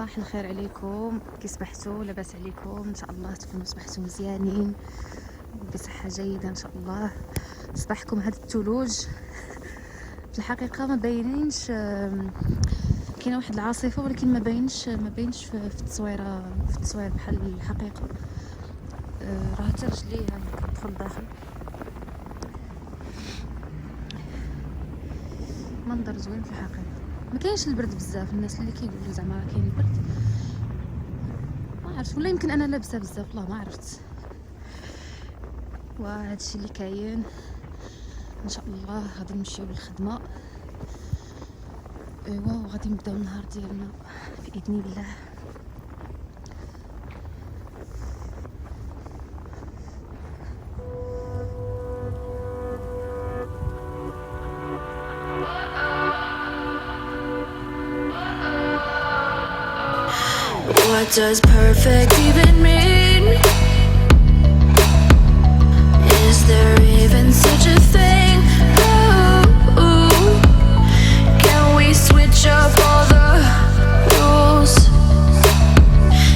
صباح الخير عليكم، كي صبحتوا؟ لاباس عليكم؟ ان شاء الله تكونوا صبحتوا مزيانين بصحه جيده ان شاء الله. صباحكم هذا الثلوج في الحقيقه ما باينينش، كاينه واحد العاصفه ولكن ما باينش في التصوير بحال الحقيقه. راه حتى رجلي كتدخل الداخل، منظر زوين في الحقيقه. ما كاينش البرد بزاف، الناس اللي كيقولوا زعما راه كاين البرد ما عرفت، ولا يمكن انا لابسه بزاف، والله ما عرفت. وهذا الشيء اللي كاين. ان شاء الله غادي نمشيو للخدمه، ايوا وغادي نبداو النهار ديالنا باذن الله. What does perfect even mean? Is there even such a thing? Ooh, can we switch up all the rules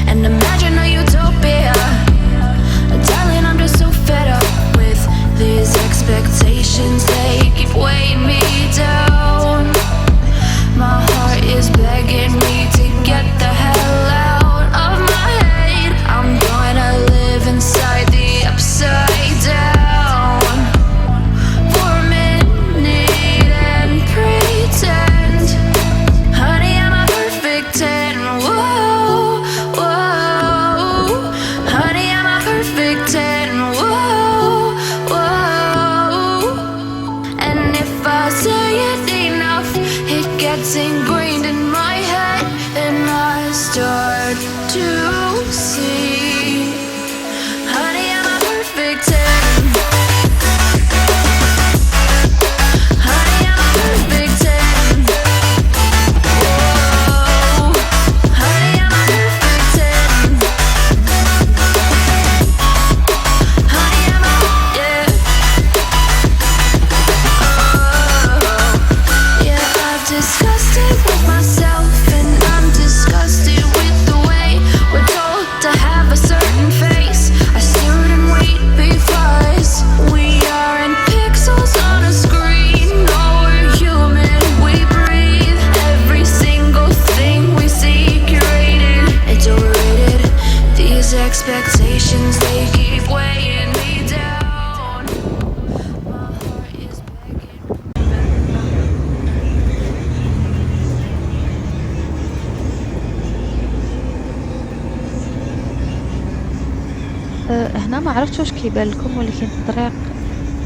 and imagine a utopia? Darling, I'm just so fed up with these expectations. They keep weighing me down. My heart is begging me to get the hell out of my head. I'm gonna live inside the upside down for a minute and pretend, honey, I'm a perfect 10. Whoa, whoa, honey, I'm a perfect 10. Whoa, whoa, and if I say it enough, it gets ingrained in my head, and I start to see, honey, I'm a perfect 10. Honey, I'm a perfect 10. Whoa, honey, I'm a perfect 10. Honey, I'm a, yeah. Yeah, I've discussed it with myself, and I'm disgusted with the way we're told to have a certain face, a certain weight, because we aren't pixels on a screen. No, we're human, we breathe. Every single thing we see curated, it's overrated. These expectations, they keep weighing me down. My heart is begging. هنا ما عرفتش واش كيبان لكم، ولكن الطريق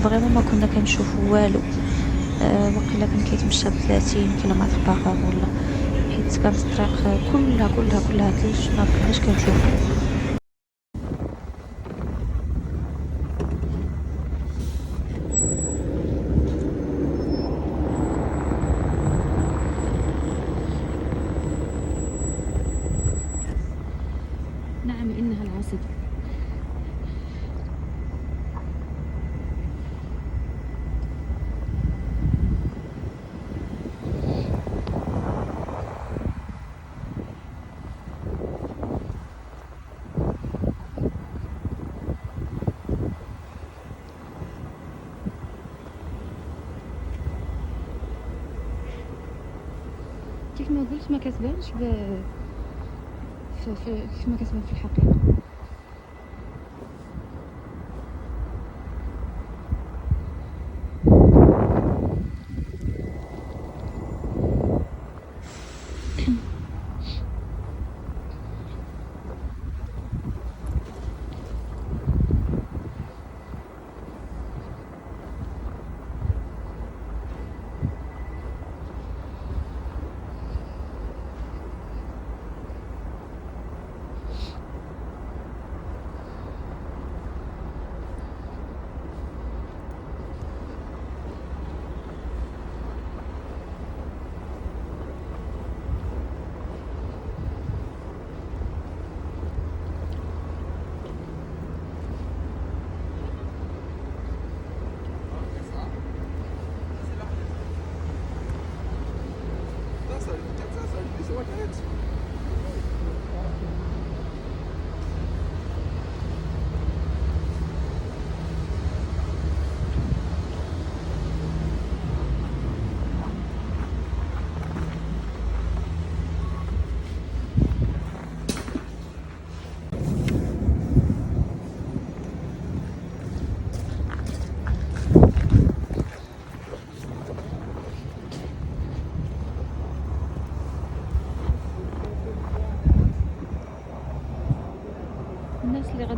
فريمون ما كنا كنشوفوا والو. وقيلا كان كيتمشى ب 30 كيلومتر باغ ولا، حيت كانت الطريق كلها ثلج، ما كناش كنشوفوا. نعم، انها العاصفه. كيف ما قلت ما كتبانش كيف ما كتبان في الحقيقه.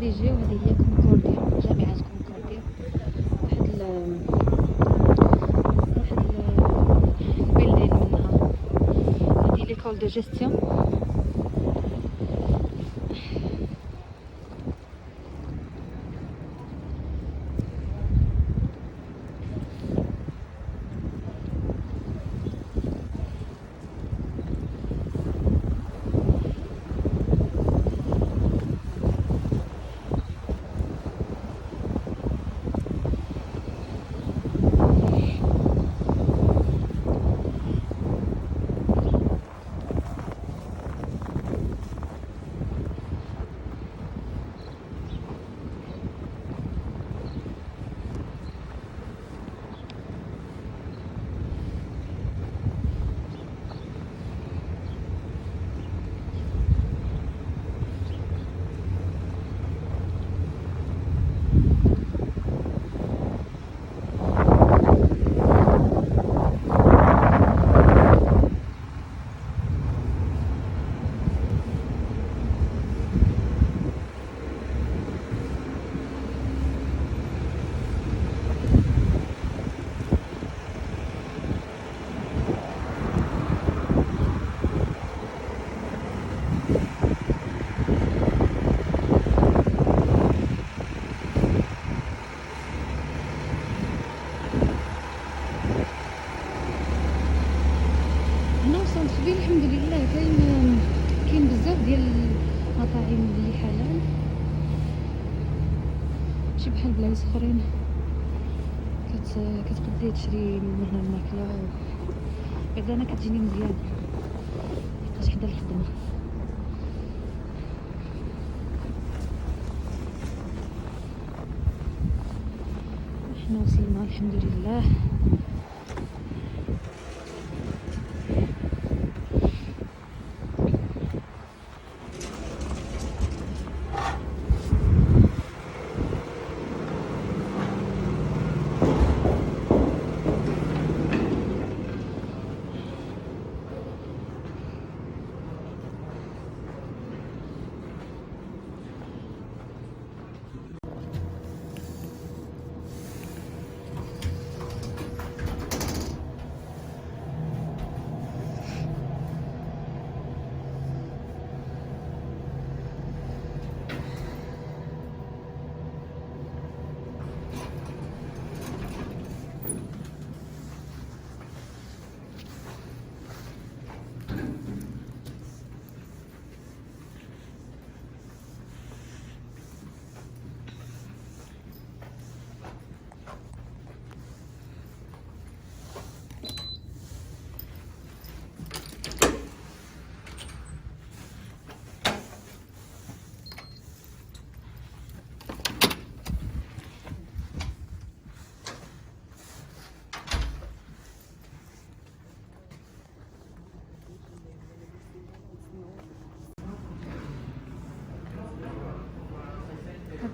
ثلجية وهذه هي كونكورديا، جامعة كونكورديا. واحد البيلدين منها هذه ليكول دو جيستيون. الحمد لله كاين بزاف ديال المطاعم اللي حلال، ماشي بحال بلايص اخرين كتقدري تشري من هنا الماكله. بعدا انا كتجيني مزيان حيت حدا الخدمه. احنا وصلنا الحمد لله.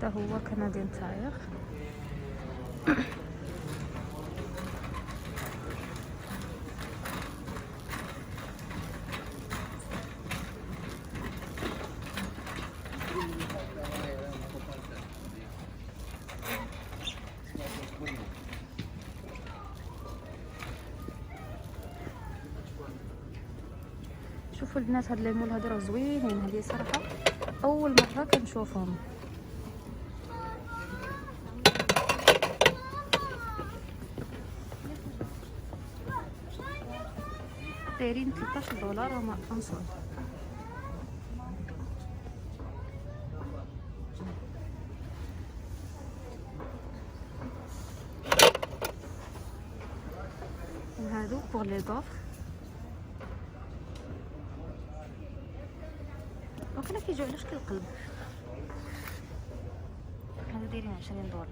هذا هو كنديان تاير. شوفوا البنات، هاد المول هادو راه زوينين، هذه صراحه اول مره كنشوفهم. دايرين 13 دولار وما انصر. وهادو بوغ لي دوف وكنا كيجيو على شكل قلب. هادو دايرين 20 دولار.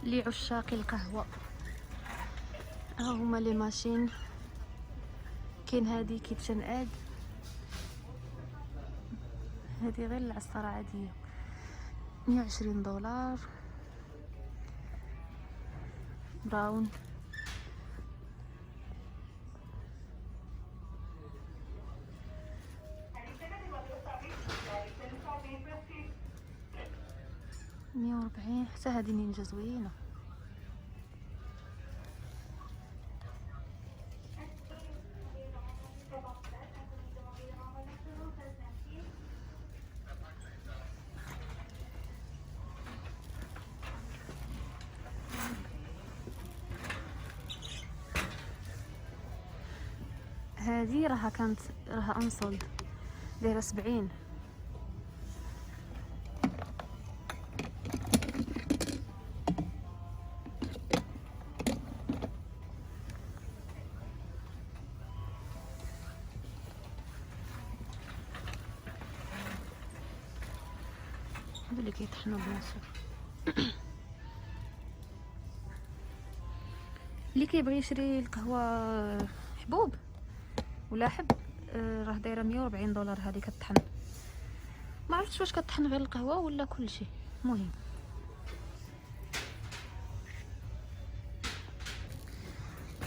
لعشاق القهوة. ها هما لي ماشين. كاين هادي كيتشن اد، هادي غير العصارة عادية، 120 دولار. براون. مية وربعين. حتى هادي نينجا زوينة. هذه راها كانت انصلد، دايره 70. هادو اللي كيطحنوا بنفسهم. اللي كيبغي يشري القهوه حبوب ولا حب، راه دايره 140 دولار. هذه كطحن، ما عرفتش واش كطحن غير القهوه ولا كل شيء. مهم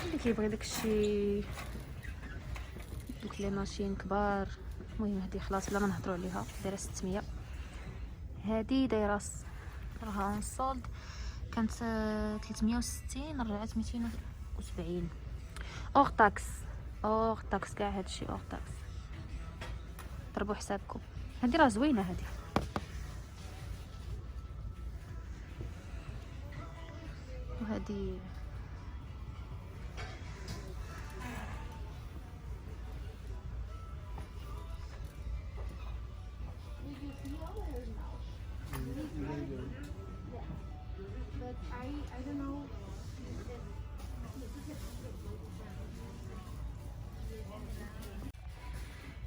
اللي كيبغي داكشي، دوك لي ماشين كبار. المهم هذه خلاص بلا ما نهضروا عليها، دايره 600. هذه دايره راها انصولد، كانت 360 رجعت 270 اوغ طاكس. اوغ طاكس كاع هادشي اوغ طاكس، ضربوا حسابكم. هادي راه زوينه هادي. وهادي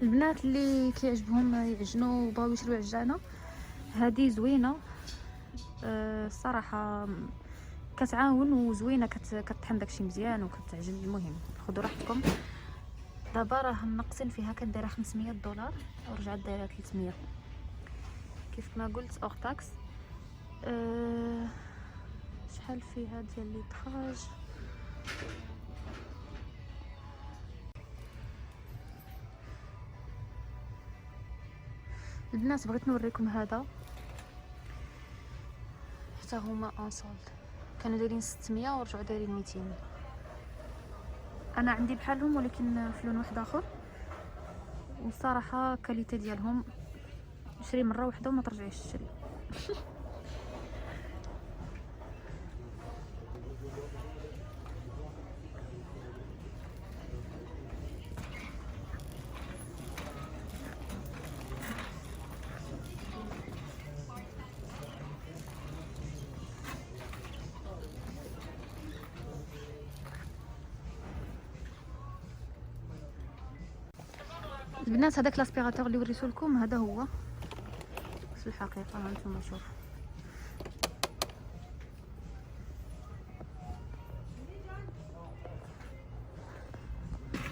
البنات اللي كيعجبهم يعجنوا وبغاو يشريو عجانه، هذه زوينه الصراحه، كتعاون وزوينه، كطحن داكشي مزيان وكتعجن. المهم خذوا راحتكم. دابا راه ناقصين فيها، كانت دايره 500 دولار ورجعت دايره 300 كيف ما قلت اوغ طاكس. شحال فيها ديال لي طراج. البنات بغيت نوريكم هذا، حتى هما انصولد، كانوا دايرين 600 ورجعوا دايرين 200. انا عندي بحالهم ولكن في لون واحد اخر، والصراحه كاليتي ديالهم شري مره واحده وما ترجعيش تشري. البنات هذاك لاسبيراتور اللي وريته لكم هذا هو في الحقيقه. هانتوما شوف،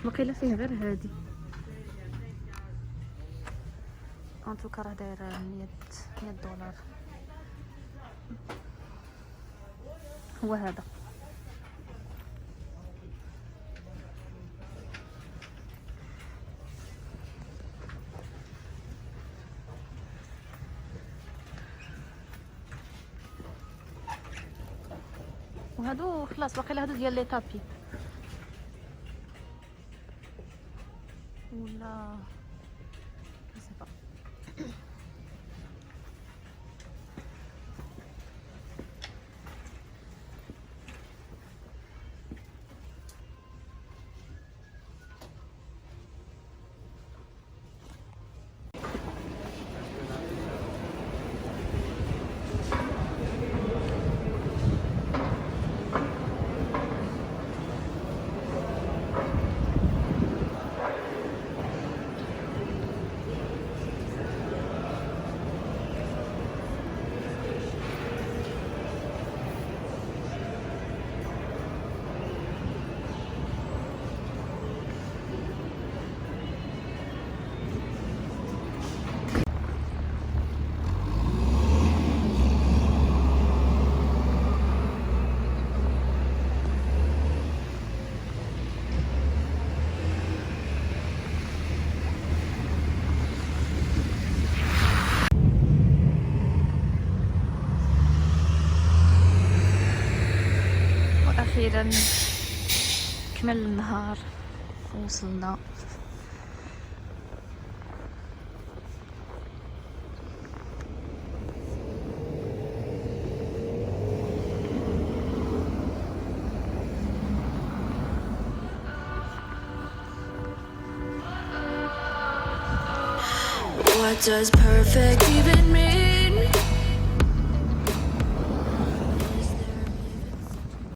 وقيله فيه غير هادي. انتوكا راه دايره 100 دولار. هو هذا وهادو خلاص. باقي هادو ديال لي طابي ولا صافا. اخيرا كمل النهار وصلنا. What does perfect even mean?